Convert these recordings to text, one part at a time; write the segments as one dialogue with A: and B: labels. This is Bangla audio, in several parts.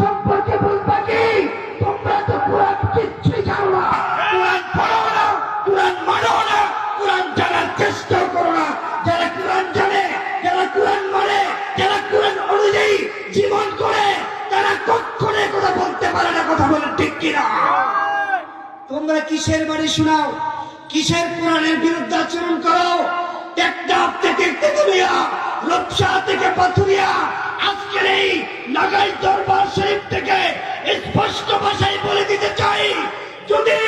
A: সম্পর্কে বলবা কি? তোমরা তো কোরআন কিচ্ছুই জানো না, কোরআন পড়ো না, কোরআন মানো না, কোরআন জানার চেষ্টা করো না। যারা কোরআন জানে, যারা কোরআন মানে, যারা কোরআন অনুযায়ী জীবন করে, তারা কখনো কথা বলতে পারে না। কথা বলে ঠিক কিনা? তোমরা কিসের বাড়ি শোনাও, কিসের কোরআনের বিরুদ্ধে আচরণ করো? টেকনাফ থেকে তেতুলিয়া, রূপসা থেকে পাথুরিয়া, আজকের এই নাগাই দরবার শরীফ থেকে স্পষ্ট ভাষায় বলে দিতে চাই, যদি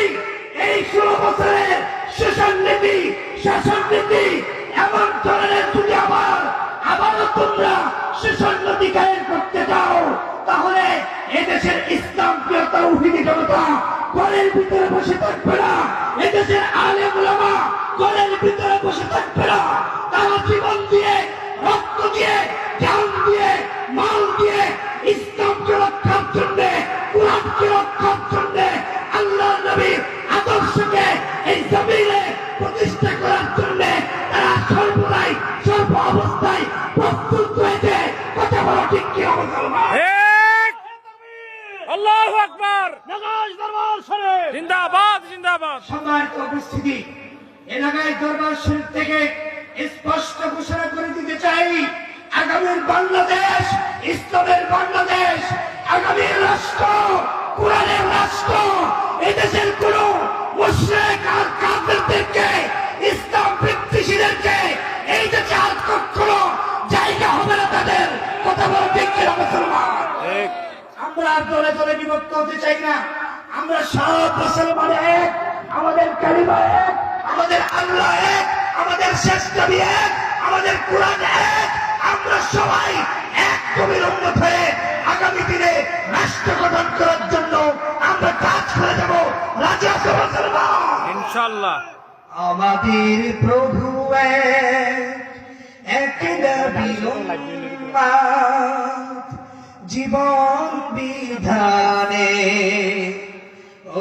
A: এই 16 বছরের শাসন নীতি এমন ধরনের যদি আবারও তোমরা শাসন নীতি কায়েম করতে চাও, তাহলে এদেশের ইসলাম প্রিয় তাওহীদি জনতা ঘরের ভিতরে বসে থাকবে না। এদেশের আলেম ওলামা ঘরের ভিতরে বসে থাকবে না। তারা জীবন দিয়ে, রক্ত দিয়ে, জান দিয়ে, মাল দিয়ে ইসলামকে রক্ষার জন্য, কোরআনকে রক্ষার জন্য, আল্লাহর নবীর আদর্শকে এই জমিনে প্রতিষ্ঠা করার জন্য তারা সর্বদাই সর্ব অবস্থায় প্রস্তুত রয়েছে। কথা বলা ঠিক কি? মুসলমান
B: আল্লাহু আকবার, নাগাই দরবার শরীফ জিন্দাবাদ, জিন্দাবাদ।
A: সম্মানিত উপস্থিতি, এলাকায় দরবার শরীফ থেকে স্পষ্ট ঘোষণা করে দিতে চাই, আগামীর বাংলাদেশ ইসলামের বাংলাদেশ, আগামীর রাষ্ট্র কোরআনের রাষ্ট্র। এদেশের কোন মুশরিক আর কাফেরদেরকে, ইসলাম বিদ্বেষীদেরকে এই দেশে আর কখনো জায়গা হবে না তাদের। কথা বলা ঠিক কিনা? মুসলমান, আমরা দলে দলে বিভক্ত হতে চাই না। আমরা সব মুসলমান এক, আমাদের কালিমা এক, আমাদের আল্লাহ এক, আমাদের শেষ নবী এক, আমাদের কোরআন এক। আমরা সবাই এক কবির উম্মত হয়ে আগামী দিনে রাষ্ট্র গঠন করার জন্য আমরা কাজ করে যাব। রাজি আছো মুসলমান?
B: ইনশাআল্লাহ।
A: আমাদের প্রভু এক নবীর উম্মত, জীবন বিধানে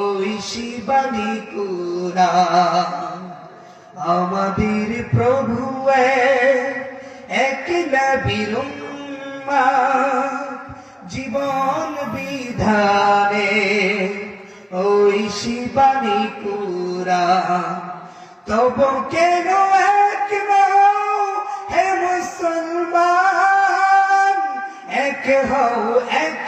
A: ওই শিবানী কুরআন। আমাদের প্রভু এক নবীর উম্মত, জীবন বিধানে ওই শিবানী কুরআন। তবু কেন এক নও হে মুসলমান, এক হও এক